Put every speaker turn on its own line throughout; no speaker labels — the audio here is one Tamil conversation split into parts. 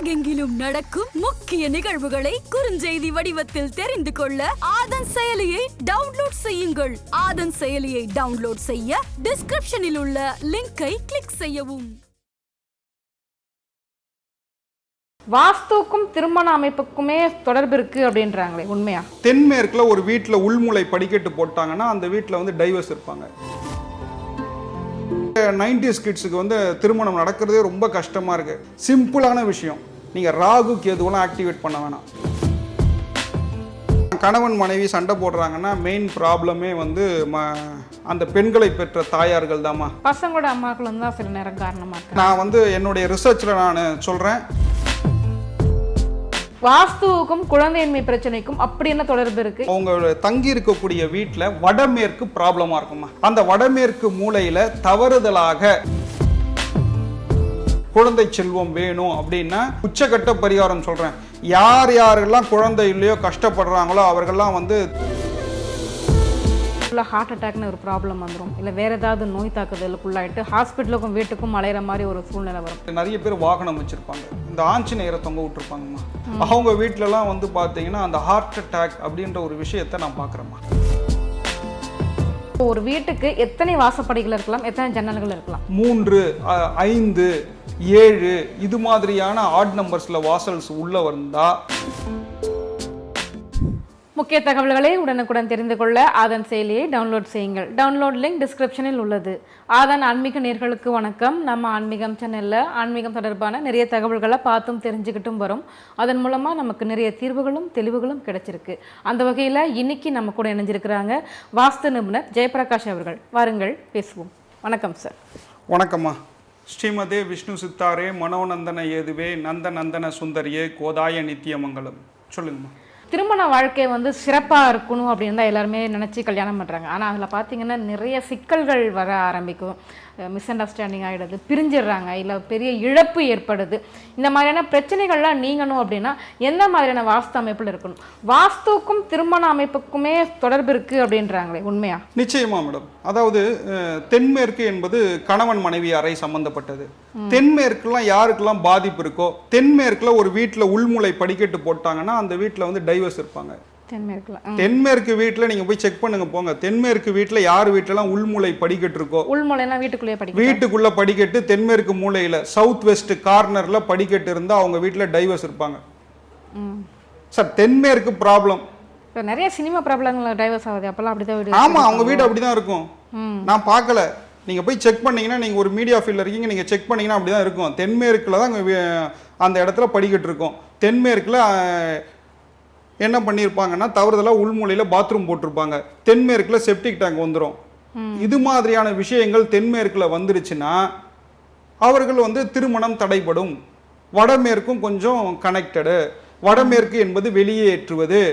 உலகெங்கிலும் நடக்கும் முக்கிய நிகழ்வுகளை குறுஞ்செய்தி வடிவத்தில் தெரிந்து கொள்ள ஆதன் செயலியை டவுன்லோட் செய்யுங்கள். ஆதன் செயலியை டவுன்லோட் செய்ய டிஸ்கிரிப்ஷனில் உள்ள லிங்கை கிளிக் செய்யவும்.
வாஸ்துக்கும் திருமண அமைப்புக்குமே தொடர்பு இருக்கு அப்படின்றாங்களே, உண்மையா?
தென்மேற்குல ஒரு வீட்டில் உள்முளை படிக்கட்டு போட்டாங்கன்னா அந்த வீட்டில் வந்து டைவர்ஸ் இருப்பாங்க. 90s கிட்ஸுக்கு வந்து திருமணம் நடக்கிறதே ரொம்ப கஷ்டமாக இருக்குது. சிம்பிளான விஷயம், நீங்கள் ராகு கேதுவெல்லாம் ஆக்டிவேட் பண்ண வேணாம். கணவன் மனைவி சண்டை போடுறாங்கன்னா மெயின் ப்ராப்ளமே வந்து அந்த பெண்களை பெற்ற தாயார்கள் தாம்மா.
பசங்களோட அம்மாக்கள் வந்து தான் சில நேரம் காரணமாக இருக்கு.
நான் வந்து என்னுடைய ரிசர்ச்சில் நான் சொல்கிறேன்,
வாஸ்துவுக்கும் குழந்தையின்மை பிரச்சனைக்கும் அப்படி என்ன தொடர்பு இருக்கு?
அவங்க தங்கி இருக்கக்கூடிய வீட்டில் வடமேற்கு ப்ராப்ளமா இருக்குமா, அந்த வடமேற்கு மூலையில தவறுதலாக குழந்தை செல்வம் வேணும் அப்படின்னா உச்சகட்ட பரிகாரம் சொல்றேன். யார் யாரெல்லாம் குழந்தை இல்லையோ கஷ்டப்படுறாங்களோ அவர்கள்லாம் வந்து
ஹார்ட் அட்டாக்னு ஒரு ப்ராப்ளம் வந்துடும், இல்லை வேற ஏதாவது நோய் தாக்குதலுக்குள்ளாயிட்டு ஹாஸ்பிட்டலுக்கும் வீட்டுக்கும் அலையிற மாதிரி ஒரு சூழ்நிலை வரும்.
நிறைய பேர் வாகனம் வச்சிருப்பாங்க, இந்த ஆஞ்சநேயரை தொங்க விட்டுருப்பாங்கம்மா. அவங்க வீட்டிலலாம் வந்து பார்த்தீங்கன்னா அந்த ஹார்ட் அட்டாக் அப்படின்ற ஒரு விஷயத்தை நான் பார்க்குறேம்மா.
ஒரு வீட்டுக்கு எத்தனை வாசப்படிகள் இருக்கலாம், எத்தனை ஜன்னல்கள் இருக்கலாம்?
3, 5, 7 இது மாதிரியான ஆட் நம்பர்ஸில் வாசல்ஸ் உள்ள வந்தா.
முக்கிய தகவல்களை உடனுக்குடன் தெரிந்து கொள்ள ஆதன் செயலியை டவுன்லோட் செய்யுங்கள். டவுன்லோட் லிங்க் டிஸ்கிரிப்ஷனில் உள்ளது. ஆதன் ஆன்மீக நேயர்களுக்கு வணக்கம். நம்ம ஆன்மீகம் சேனலில் ஆன்மீகம் தொடர்பான நிறைய தகவல்களை பார்த்தும் தெரிஞ்சுக்கிட்டும் வரும். அதன் மூலமாக நமக்கு நிறைய தீர்வுகளும் தெளிவுகளும் கிடைச்சிருக்கு. அந்த வகையில் இன்னைக்கு நம்ம கூட இணைஞ்சிருக்கிறாங்க வாஸ்து நிபுணர் ஜெயபிரகாஷ் அவர்கள். வாருங்கள் பேசுவோம். வணக்கம் சார்.
வணக்கம்மா. ஸ்ரீமதே விஷ்ணு சித்தாரே மனோநந்தன ஏதுவே நந்த நந்தன சுந்தரியே கோதாய நித்தியமங்கலம். சொல்லுங்கம்மா.
திருமண வாழ்க்கை வந்து சிறப்பாக இருக்கணும் அப்படின்னு தான் எல்லாருமே நினச்சி கல்யாணம் பண்ணுறாங்க. ஆனால் அதில் பார்த்திங்கன்னா நிறைய சிக்கல்கள் வர ஆரம்பிக்கும். மிஸ் அண்டர்ஸ்டாண்டிங் ஆகிடுது, பிரிஞ்சிடுறாங்க, இல்லை பெரிய இழப்பு ஏற்படுது. இந்த மாதிரியான பிரச்சனைகள்லாம் நீங்கணும் அப்படின்னா எந்த மாதிரியான வாஸ்து அமைப்பில் இருக்கணும்? வாஸ்துக்கும் திருமண அமைப்புக்குமே தொடர்பு இருக்குது அப்படின்றாங்களே, உண்மையா?
நிச்சயமா மேடம். அதாவது தென்மேற்கு என்பது கணவன் மனைவி அறை சம்பந்தப்பட்டது. தென்மேற்குலாம் யாருக்கெல்லாம் பாதிப்பு இருக்கோ, தென்மேற்குல ஒரு வீட்டில் உள்முளை படிக்கட்டு போட்டாங்கன்னா அந்த வீட்டில் வந்து டைவர்ஸ் இருப்பாங்க. தென்மேற்கு வீட்டில் நீங்க போய் செக் பண்ணுங்க போங்க. தென்மேற்கு வீட்டில் யார் வீட்டிலலாம் உள்முளை படிக்கட்டு இருக்கோ,
உள்முளைனா
வீட்டுக்குள்ள படிக்கட்டு தென்மேற்கு மூலையில சவுத் வெஸ்ட் கார்னர்ல படிக்கட்டு இருந்தா அவங்க வீட்டில் டைவர்ஸ் இருப்பாங்க. சார் தென்மேற்கு ப்ராப்ளம்
நிறைய சினிமா ப்ராப்ளங்கள் டைவர்ஸ் ஆகுது, அப்பெல்லாம் அப்படிதான்.
ஆமா, அவங்க வீடு அப்படிதான் இருக்கும். நான் பார்க்கல, நீங்க போய் செக் பண்ணீங்கன்னா, நீங்க ஒரு மீடியா ஃபீல்ட்ல இருக்கீங்க, நீங்க செக் பண்ணீங்கன்னா அப்படிதான் இருக்கும். தென்மேற்குல தான் அந்த இடத்துல படிக்கட்டு இருக்கும். தென்மேற்குல என்ன பண்ணியிருப்பாங்கன்னா தவறுதலாக உள்மூலையில் பாத்ரூம் போட்டிருப்பாங்க, தென்மேற்குல செப்டிக் டேங்க் வந்துடும். இது மாதிரியான விஷயங்கள் தென்மேற்குல வந்துருச்சுன்னா அவர்கள் வந்து திருமணம் தடைபடும். வடமேற்கும் கொஞ்சம் கனெக்டடு. வடமேற்கு என்பது வெளியேற்றுவது.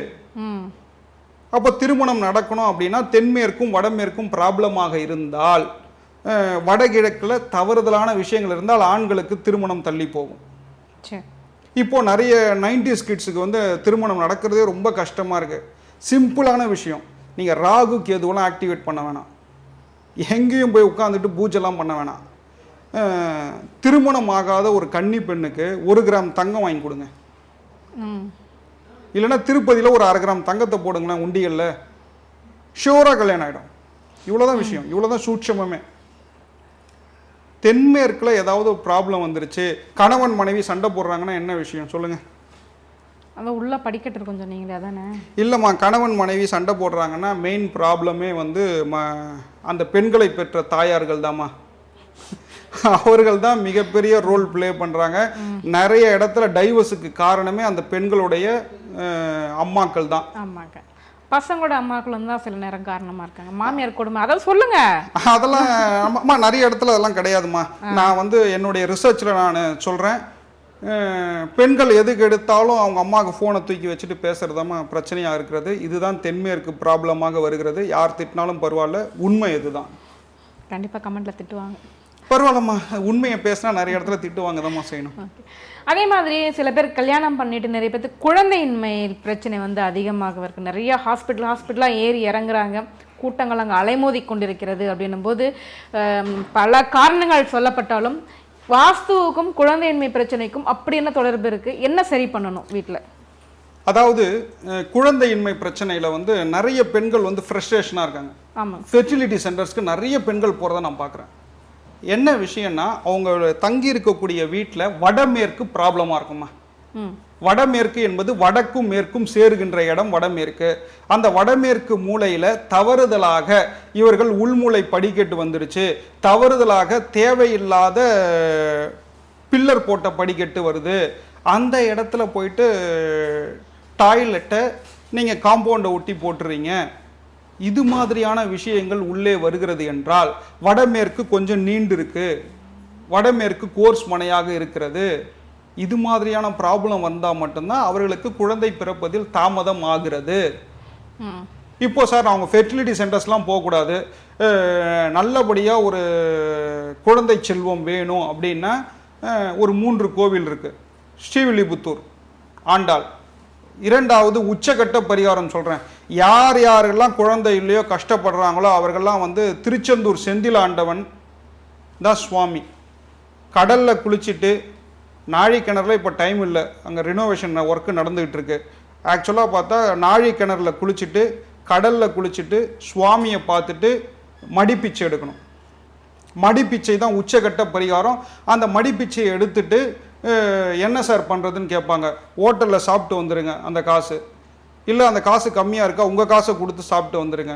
அப்போ திருமணம் நடக்கணும் அப்படின்னா தென்மேற்கும் வடமேற்கும் ப்ராப்ளமாக இருந்தால், வடகிழக்கில் தவறுதலான விஷயங்கள் இருந்தால் ஆண்களுக்கு திருமணம் தள்ளி போகும். இப்போ நிறைய 90s கிட்ஸுக்கு வந்து திருமணம் நடக்கிறதே ரொம்ப கஷ்டமாக இருக்குது. சிம்பிளான விஷயம், நீங்கள் ராகு கேதுவெல்லாம் ஆக்டிவேட் பண்ண வேணாம். எங்கேயும் போய் உட்காந்துட்டு பூஜைலாம் பண்ண வேணாம். திருமணம் ஆகாத ஒரு கன்னி பெண்ணுக்கு 1 கிராம் தங்கம் வாங்கி கொடுங்க. இல்லைன்னா திருப்பதியில் ஒரு 1/2 கிராம் தங்கத்தை போடுங்களேன் உண்டியல்ல, ஷியோராக கல்யாணம் ஆகிடும். இவ்வளோதான் விஷயம், இவ்வளோதான் சூட்சமே. தென்மேற்குல ஏதாவது ப்ராப்ளம் வந்துருச்சு, கணவன் மனைவி சண்டை போடுறாங்கன்னா என்ன விஷயம் சொல்லுங்க?
அதான் உள்ள படிக்கட்டு இருக்கும் சொன்னீங்களே, அதானே?
இல்லைம்மா, கணவன் மனைவி சண்டை போடுறாங்கன்னா மெயின் ப்ராப்ளமே வந்து அந்த பெண்களை பெற்ற தாயார்கள் தாம்மா. அவர்கள் தான் மிகப்பெரிய ரோல் பிளே பண்ணுறாங்க. நிறைய இடத்துல டைவர்ஸுக்கு காரணமே அந்த பெண்களுடைய அம்மாக்கள் தான்.
அம்மாக்கள், பசங்களோட அம்மாக்கள் வந்து தான் சில நேரம் காரணமாக இருக்காங்க. மாமியார் கொடுமை, அதாவது சொல்லுங்க.
அதெல்லாம் அம்மா நிறைய இடத்துல அதெல்லாம் கிடையாதுமா. நான் வந்து என்னுடைய ரிசர்ச்சில் நான் சொல்கிறேன், பெண்கள் எதுக்கு எடுத்தாலும் அவங்க அம்மாவுக்கு ஃபோனை தூக்கி வச்சுட்டு பேசுகிறதாம்மா பிரச்சனையாக இருக்கிறது. இதுதான் தென்மேற்கு ப்ராப்ளமாக வருகிறது. யார் திட்டினாலும் பரவாயில்ல, உண்மை இதுதான்.
கண்டிப்பாக கமெண்ட்டில் திட்டுவாங்க.
பரவாயில்லம்மா, உண்மையை பேசினா நிறைய இடத்துல திட்டுவாங்க தான்மா செய்யணும்.
அதே மாதிரி சில பேர் கல்யாணம் பண்ணிட்டு நிறைய பேருக்கு குழந்தையின்மை பிரச்சனை வந்து அதிகமாக இருக்கு. நிறைய ஹாஸ்பிட்டலாக ஏறி இறங்குறாங்க, கூட்டங்கள் அங்கே அலைமோதி கொண்டிருக்கிறது. அப்படின்னும் போது பல காரணங்கள் சொல்லப்பட்டாலும் வாஸ்துவுக்கும் குழந்தையின்மை பிரச்சனைக்கும் அப்படி என்ன தொடர்பு இருக்கு? என்ன சரி பண்ணணும் வீட்டில்?
அதாவது குழந்தையின்மை பிரச்சனையில வந்து நிறைய பெண்கள் வந்து ஃப்ரஸ்ட்ரேஷனாக இருக்காங்க.
ஆமாம்.
ஃபெர்டிலிட்டி சென்டர்ஸ்க்கு நிறைய பெண்கள் போகிறத நான் பார்க்குறேன். என்ன விஷயம்னா, அவங்க தங்கி இருக்கக்கூடிய வீட்டில் வடமேற்கு ப்ராப்ளமாக இருக்குமா. வடமேற்கு என்பது வடக்கும் மேற்கும் சேருகின்ற இடம் வடமேற்கு. அந்த வடமேற்கு மூலையில் தவறுதலாக இவர்கள் உள்மூளை படிக்கட்டு வந்துடுச்சு, தவறுதலாக தேவையில்லாத பில்லர் போட்ட படிக்கட்டு வருது, அந்த இடத்துல போயிட்டு டாய்லெட்டை நீங்கள் காம்பவுண்டை ஒட்டி போட்டுறீங்க, இது மாதிரியான விஷயங்கள் உள்ளே வருகிறது என்றால் வடமேற்கு கொஞ்சம் நீண்டு இருக்கு, வடமேற்கு கோர்ஸ் மனையாக இருக்கிறது, இது மாதிரியான ப்ராப்ளம் வந்தால் மட்டும்தான் அவர்களுக்கு குழந்தை பிறப்பதில் தாமதம் ஆகிறது. இப்போ சார் அவங்க ஃபெர்டிலிட்டி சென்டர்ஸ்லாம் போகக்கூடாது, நல்லபடியாக ஒரு குழந்தை செல்வம் வேணும் அப்படின்னா ஒரு 3 கோவில் இருக்குது. ஸ்ரீவில்லிபுத்தூர் ஆண்டாள், இரண்டாவது உச்சகட்ட பரிகாரம் சொல்கிறேன், யார் யாரெல்லாம் குழந்தை இல்லையோ கஷ்டப்படுறாங்களோ அவர்கள்லாம் வந்து திருச்செந்தூர் செந்தில் ஆண்டவன் தான் சுவாமி. கடலில் குளிச்சுட்டு, நாழி கிணறுல இப்போ டைம் இல்லை, அங்கே ரினோவேஷன் ஒர்க்கு நடந்துகிட்டு இருக்கு. ஆக்சுவலாக பார்த்தா நாழி கிணறுல குளிச்சுட்டு, கடலில் குளிச்சுட்டு, சுவாமியை பார்த்துட்டு மடிப்பிச்சை எடுக்கணும். மடிப்பிச்சை தான் உச்சகட்ட பரிகாரம். அந்த மடிப்பிச்சையை எடுத்துட்டு என்ன சார் பண்ணுறதுன்னு கேட்பாங்க. ஹோட்டலில் சாப்பிட்டு வந்துடுங்க அந்த காசு, இல்லை அந்த காசு கம்மியாக இருக்கா உங்கள் காசை கொடுத்து சாப்பிட்டு வந்துடுங்க,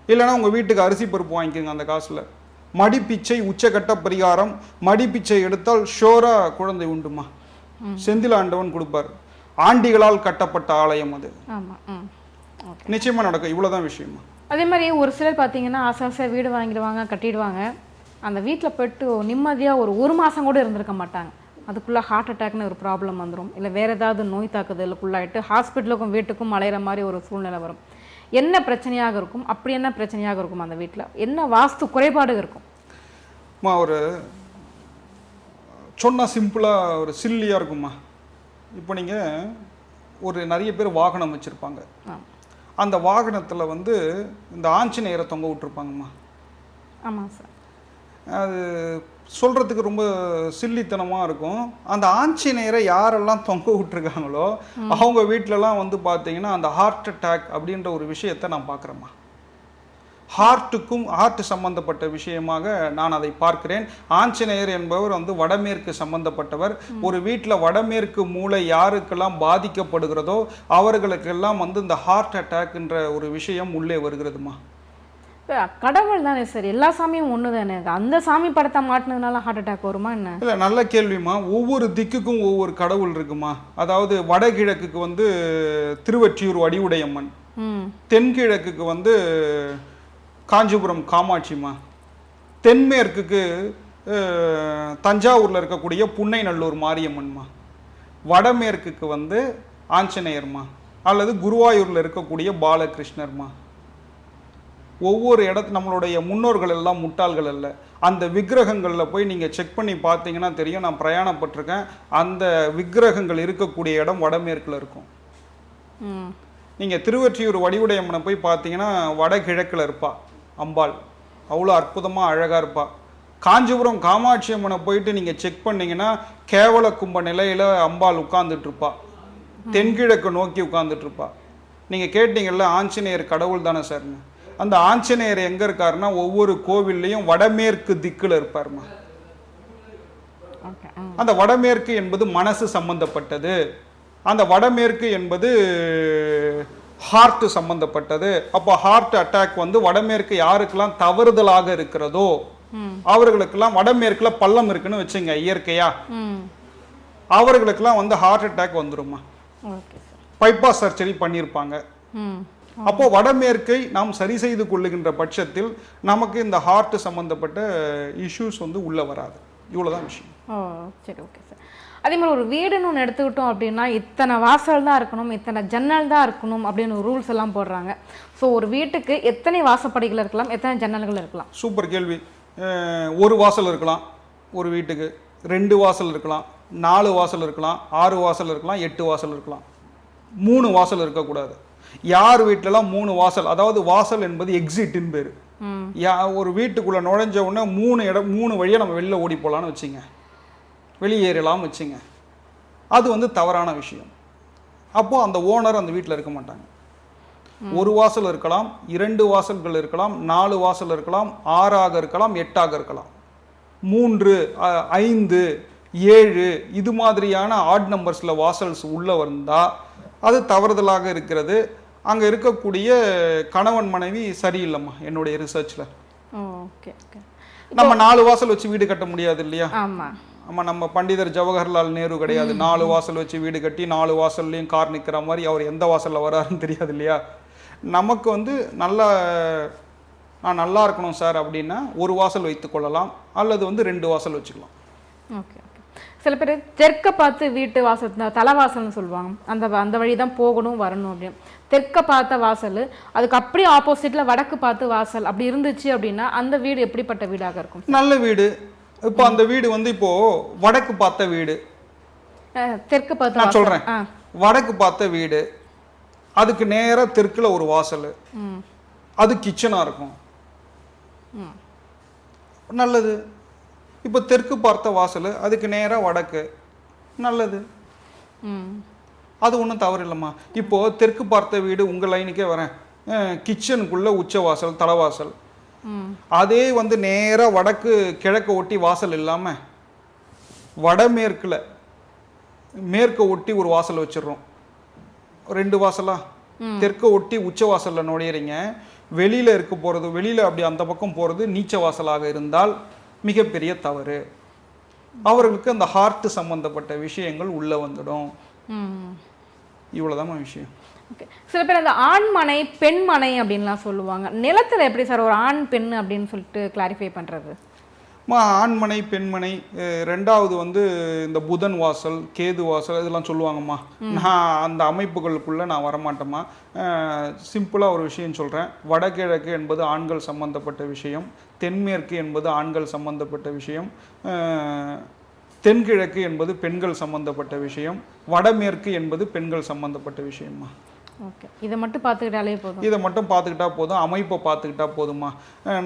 இல்லைனா உங்கள் வீட்டுக்கு அரிசி பருப்பு வாங்கிக்கோங்க அந்த காசில். மடிப்பிச்சை உச்சகட்ட பரிகாரம். மடிப்பிச்சை எடுத்தால் ஷோராக குழந்தை உண்டுமா. செந்தில் ஆண்டவன் கொடுப்பார். ஆண்டிகளால் கட்டப்பட்ட ஆலயம் அது. நிச்சயமாக நடக்கும். இவ்வளோதான் விஷயமா.
அதே மாதிரி ஒரு சிலர் பார்த்தீங்கன்னா ஆசை வீடு வாங்கிடுவாங்க, கட்டிடுவாங்க, அந்த வீட்டில் போய்ட்டு நிம்மதியாக ஒரு மாதம் கூட இருந்திருக்க மாட்டாங்க. அதுக்குள்ளே ஹார்ட் அட்டாக்னு ஒரு ப்ராப்ளம் வந்துடும், இல்லை வேறு ஏதாவது நோய் தாக்குதலுக்குள்ளாயிட்டு ஹாஸ்பிட்டலுக்கும் வீட்டுக்கும் அலையிற மாதிரி ஒரு சூழ்நிலை வரும். என்ன பிரச்சனையாக இருக்கும்? அப்படி என்ன பிரச்சனையாக இருக்கும்? அந்த வீட்டில் என்ன வாஸ்து குறைபாடு இருக்கும்?
ஒரு சொன்னால் சிம்பிளாக ஒரு சில்லியாக இருக்குமா. இப்போ நீங்கள் ஒரு நிறைய பேர் வாகனம் வச்சுருப்பாங்க, அந்த வாகனத்தில் வந்து இந்த ஆஞ்சநேயரை தொங்க விட்டுருப்பாங்கம்மா.
ஆமாம் சார்.
அது சொல்கிறதுக்கு ரொம்ப சில்லித்தனமாக இருக்கும். அந்த ஆஞ்சநேயரை யாரெல்லாம் தொங்க விட்டுருக்காங்களோ அவங்க வீட்டிலலாம் வந்து பார்த்தீங்கன்னா அந்த ஹார்ட் அட்டாக் அப்படின்ற ஒரு விஷயத்தை நான் பார்க்குறேம்மா. ஹார்ட் சம்பந்தப்பட்ட விஷயமாக நான் அதை பார்க்கிறேன். ஆஞ்சநேயர் என்பவர் வந்து வடமேற்கு சம்பந்தப்பட்டவர். ஒரு வீட்டில் வடமேற்கு மூளை யாருக்கெல்லாம் பாதிக்கப்படுகிறதோ அவர்களுக்கெல்லாம் வந்து இந்த ஹார்ட் அட்டாக்ன்ற ஒரு விஷயம் உள்ளே வருகிறதுமா.
கடவுள் தானே சார், எல்லா சாமியும் ஒன்று தானே, அந்த சாமி படத்தை மாட்டினதுனால ஹார்ட் அட்டாக் வருமா என்ன?
இல்லை, நல்ல கேள்விமா. ஒவ்வொரு திக்குக்கும் ஒவ்வொரு கடவுள் இருக்குமா. அதாவது வடகிழக்குக்கு வந்து திருவொற்றியூர் வடிவுடையம்மன், தென்கிழக்குக்கு வந்து காஞ்சிபுரம் காமாட்சிமா, தென்மேற்குக்கு தஞ்சாவூரில் இருக்கக்கூடிய புன்னைநல்லூர் மாரியம்மன்மா, வடமேற்குக்கு வந்து ஆஞ்சநேயர்மா அல்லது குருவாயூரில் இருக்கக்கூடிய பாலகிருஷ்ணர்மா. ஒவ்வொரு இடத்து நம்மளுடைய முன்னோர்கள் எல்லாம் முட்டாள்கள் அல்ல. அந்த விக்கிரகங்களில் போய் நீங்கள் செக் பண்ணி பார்த்தீங்கன்னா தெரியும். நான் பிரயாணப்பட்டிருக்கேன். அந்த விக்கிரகங்கள் இருக்கக்கூடிய இடம் வடமேற்கில் இருக்கும். நீங்கள் திருவொற்றியூர் வடிவுடையம்மனை போய் பார்த்தீங்கன்னா வடகிழக்கில் இருப்பா அம்பாள், அவ்வளோ அற்புதமாக அழகாக இருப்பா. காஞ்சிபுரம் காமாட்சி அம்மனை போயிட்டு நீங்கள் செக் பண்ணிங்கன்னா கேவல கும்ப நிலையில் அம்பாள் உட்கார்ந்துட்டுருப்பா, தென்கிழக்கு நோக்கி உட்கார்ந்துட்டுருப்பா. நீங்கள் கேட்டீங்கல்ல ஆஞ்சநேயர் கடவுள் தானே சார்னு, அந்த ஆஞ்சநேயர் எங்கே இருக்காருன்னா ஒவ்வொரு கோவில்லையும் வடமேற்கு திக்கில் இருப்பார்மா. அந்த வடமேற்கு என்பது மனசு சம்பந்தப்பட்டது, அந்த வடமேற்கு என்பது ஹார்ட் சம்பந்தப்பட்டது. அப்போ ஹார்ட் அட்டாக் வந்து வடமேற்கு யாருக்கெல்லாம் தவறுதலாக இருக்கிறதோ அவர்களுக்கெல்லாம், வடமேற்குல பள்ளம் இருக்குன்னு வச்சுங்க இயற்கையா, அவர்களுக்கெல்லாம் வந்து ஹார்ட் அட்டாக் வந்துருமா. பைபாஸ் சர்ஜரி பண்ணியிருப்பாங்க. அப்போ வடமேற்கை நாம் சரி செய்து கொள்ளுகின்ற பட்சத்தில் நமக்கு இந்த ஹார்ட் சம்பந்தப்பட்ட இஷ்யூஸ் வந்து உள்ள வராது. இவ்வளவுதான் விஷயம்.
சரி, ஓகே சார். அதே மாதிரி ஒரு வீடுன்னு ஒன்று எடுத்துக்கிட்டோம் அப்படின்னா இத்தனை வாசல் தான் இருக்கணும், இத்தனை ஜன்னல் தான் இருக்கணும் அப்படின்னு ஒரு ரூல்ஸ் எல்லாம் போடுறாங்க. ஸோ ஒரு வீட்டுக்கு எத்தனை வாசப்படிகள் இருக்கலாம், எத்தனை ஜன்னல்கள் இருக்கலாம்?
சூப்பர் கேள்வி. ஒரு வாசல் இருக்கலாம் ஒரு வீட்டுக்கு, 2 வாசல் இருக்கலாம், 4 வாசல் இருக்கலாம், 6 வாசல் இருக்கலாம், 8 வாசல் இருக்கலாம், 3 வாசல் இருக்கக்கூடாது. யார் வீட்டிலலாம் 3 வாசல், அதாவது வாசல் என்பது எக்ஸிட்டின் பேர், ஒரு வீட்டுக்குள்ளே நுழைஞ்ச உடனே 3 வழியாக நம்ம வெளில ஓடி போகலான்னு வச்சுங்க, வெளியேறலாம் வச்சுங்க. அது வந்து தவறான விஷயம். அப்போது அந்த ஓனர் அந்த வீட்டில் இருக்க மாட்டாங்க. ஒரு வாசல் இருக்கலாம், 2 வாசல்கள் இருக்கலாம், 4 வாசல் இருக்கலாம், 6 இருக்கலாம், 8 இருக்கலாம், 3, 5, 7 இது மாதிரியான ஆட் நம்பர்ஸில் வாசல்ஸ் உள்ளே வந்தால் அது தவறுதலாக இருக்கிறது. அங்கே இருக்கக்கூடிய கணவன் மனைவி சரியில்லைம்மா என்னுடைய ரிசர்ச்சில்.
Okay okay.
நம்ம 4 வாசல் வச்சு வீடு கட்ட முடியாது இல்லையா?
ஆமாம்
ஆமாம். நம்ம பண்டிதர் ஜவஹர்லால் நேரு கிடையாது. 4 வாசல் வச்சு வீடு கட்டி 4 வாசல்லையும் கார் நிற்கிற மாதிரி அவர் எந்த வாசலில் வராருன்னு தெரியாது இல்லையா? நமக்கு வந்து நான் நல்லா இருக்கணும் சார் அப்படின்னா ஒரு வாசல் வைத்துக்கொள்ளலாம், அல்லது வந்து 2 வாசல் வச்சுக்கலாம்.
Okay okay. சில பேர் தெற்க பார்த்து வீட்டு வாசல் தலைவாசல்னு சொல்லுவாங்க, அந்த வழி தான் போகணும் வரணும் அப்படின்னு. தெற்க பார்த்த வாசல், அதுக்கு அப்படியே ஆப்போசிட்டில் வடக்கு பார்த்து வாசல் அப்படி இருந்துச்சு அப்படின்னா அந்த வீடு எப்படிப்பட்ட வீடாக இருக்கும்? நல்ல
வீடு. இப்போ அந்த வீடு வந்து இப்போ வடக்கு பார்த்த வீடு,
தெற்கு பார்த்து
நான் சொல்கிறேன், வடக்கு பார்த்த வீடு, அதுக்கு நேராக தெற்கில் ஒரு வாசல், அது கிச்சனாக இருக்கும், நல்லது. இப்போ தெற்கு பார்த்த வாசல், அதுக்கு நேராக வடக்கு, நல்லது. அது ஒன்றும் தவறு இல்லைம்மா. இப்போது தெற்கு பார்த்த வீடு உங்கள் லைனுக்கே வரேன், கிச்சனுக்குள்ளே உச்ச வாசல் தலைவாசல், அதே வந்து நேராக வடக்கு கிழக்க ஒட்டி வாசல் இல்லாமல் வடமேற்கில் மேற்க ஒட்டி ஒரு வாசல் வச்சிடுறோம். 2 வாசலா? தெற்க ஒட்டி உச்ச வாசலில் நுழையிறீங்க, வெளியில் இருக்க போகிறது, வெளியில் அப்படி அந்த பக்கம் போகிறது நீச்ச வாசலாக இருந்தால் மிகப்பெரிய தவறு. அவர்களுக்கு அந்த ஹார்ட் சம்பந்தப்பட்ட விஷயங்கள் உள்ளே வந்துடும். இவ்வளோதான் விஷயம்.
ஓகே. சில பேர் அந்த ஆண்மனை பெண்மனை அப்படின்லாம் சொல்லுவாங்க. நிலத்தில் எப்படி சார் ஒரு ஆண் பெண் அப்படின்னு சொல்லிட்டு கிளாரிஃபை பண்ணுறது?
ஆண்மனை பெண்மனை, 2வது வந்து இந்த புதன் வாசல் கேது வாசல் இதெல்லாம் சொல்லுவாங்கம்மா. நான் அந்த அமைப்புகளுக்குள்ளே நான் வரமாட்டேம்மா. சிம்பிளாக ஒரு விஷயம் சொல்கிறேன். வடகிழக்கு என்பது ஆண்கள் சம்பந்தப்பட்ட விஷயம், தென்மேற்கு என்பது ஆண்கள் சம்பந்தப்பட்ட விஷயம், தென்கிழக்கு என்பது பெண்கள் சம்பந்தப்பட்ட விஷயம், வடமேற்கு என்பது பெண்கள் சம்பந்தப்பட்ட விஷயம்மா.
ஓகே. இதை மட்டும் பார்த்துக்கிட்டாலே போதும்.
இதை மட்டும் பார்த்துக்கிட்டா போதும், அமைப்பை பார்த்துக்கிட்டா போதுமா.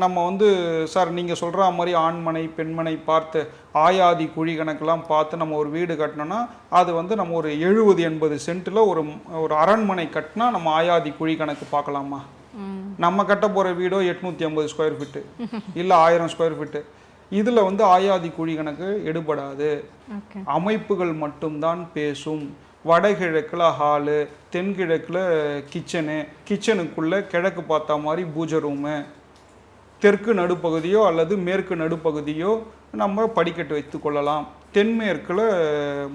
நம்ம வந்து சார் நீங்கள் சொல்கிற மாதிரி ஆண்மனை பெண்மனை பார்த்து ஆயாதி குழி கணக்கெல்லாம் பார்த்து நம்ம ஒரு வீடு கட்டினோன்னா அது வந்து நம்ம ஒரு 70-80 சென்ட்டில் ஒரு அரண்மனை கட்டினா நம்ம ஆயாதி குழி கணக்கு பார்க்கலாமா? நம்ம கட்ட போகிற வீடோ 850 ஸ்கொயர் ஃபீட்டு இல்லை 1000 ஸ்கொயர் ஃபீட்டு, இதில் வந்து ஆயாதி குழி கணக்கு எடுபடாது. அமைப்புகள் மட்டும்தான் பேசும். வடகிழக்கில் ஹாலு, தென்கிழக்கில் கிச்சனுக்குள்ளே கிழக்கு பார்த்தா மாதிரி பூஜை ரூமு, தெற்கு நடுப்பகுதியோ அல்லது மேற்கு நடுப்பகுதியோ நம்ம படிக்கட்டு வைத்து கொள்ளலாம். தென்மேற்கில்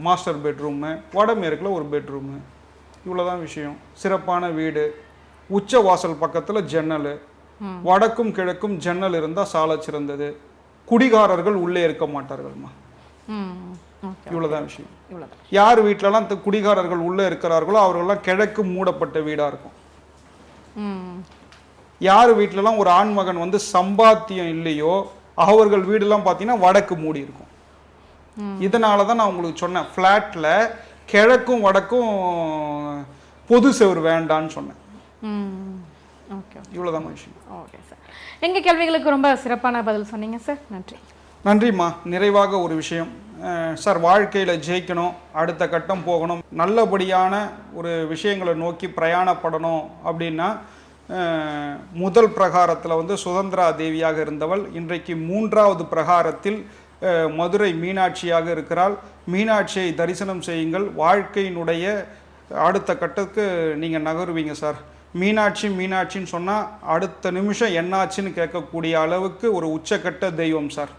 மாஸ்டர் பெட்ரூமு, வடமேற்கில் ஒரு பெட்ரூமு, இவ்வளோதான் விஷயம். சிறப்பான வீடு. உச்ச வாசல் பக்கத்தில் ஜன்னல், வடக்கும் கிழக்கும் ஜன்னல் இருந்தால் சால சிறந்தது. குடிகாரர்கள் உள்ளே இருக்க மாட்டார்கள்மா. இவ்வளோதான் விஷயம். யார் வீட்டிலலாம் குடிகாரர்கள் உள்ளே இருக்கிறார்களோ அவர்களெல்லாம் கிழக்கு மூடப்பட்ட வீடாக இருக்கும். யார் வீட்டிலலாம் ஒரு ஆண்மகன் வந்து சம்பாத்தியம் இல்லையோ அவர்கள் வீடெல்லாம் பார்த்தீங்கன்னா வடக்கு மூடி இருக்கும். இதனால தான் நான் உங்களுக்கு சொன்னேன், ஃப்ளாட்டில் கிழக்கும் வடக்கும் பொது செவர் வேண்டான்னு சொன்னேன். இவ்வளோதான் விஷயம்.
ஓகே சார், எங்கள் கேள்விகளுக்கு ரொம்ப சிறப்பான பதில் சொன்னீங்க சார், நன்றி.
நன்றிம்மா. நிறைவாக ஒரு விஷயம் சார், வாழ்க்கையில் ஜெயிக்கணும், அடுத்த கட்டம் போகணும், நல்லபடியான ஒரு விஷயங்களை நோக்கி பிரயாணப்படணும் அப்படின்னா முதல் பிரகாரத்தில் வந்து சுதந்திரா தேவியாக இருந்தவள் இன்றைக்கு 3வது பிரகாரத்தில் மதுரை மீனாட்சியாக இருக்கிறாள். மீனாட்சியை தரிசனம் செய்யுங்கள், வாழ்க்கையினுடைய அடுத்த கட்டத்துக்கு நீங்கள் நகருவீங்க சார். மீனாட்சின்னு சொன்னால் அடுத்த நிமிஷம் என்னாச்சுன்னு கேட்கக்கூடிய அளவுக்கு ஒரு உச்சக்கட்ட தெய்வம் சார்.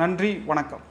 நன்றி, வணக்கம்.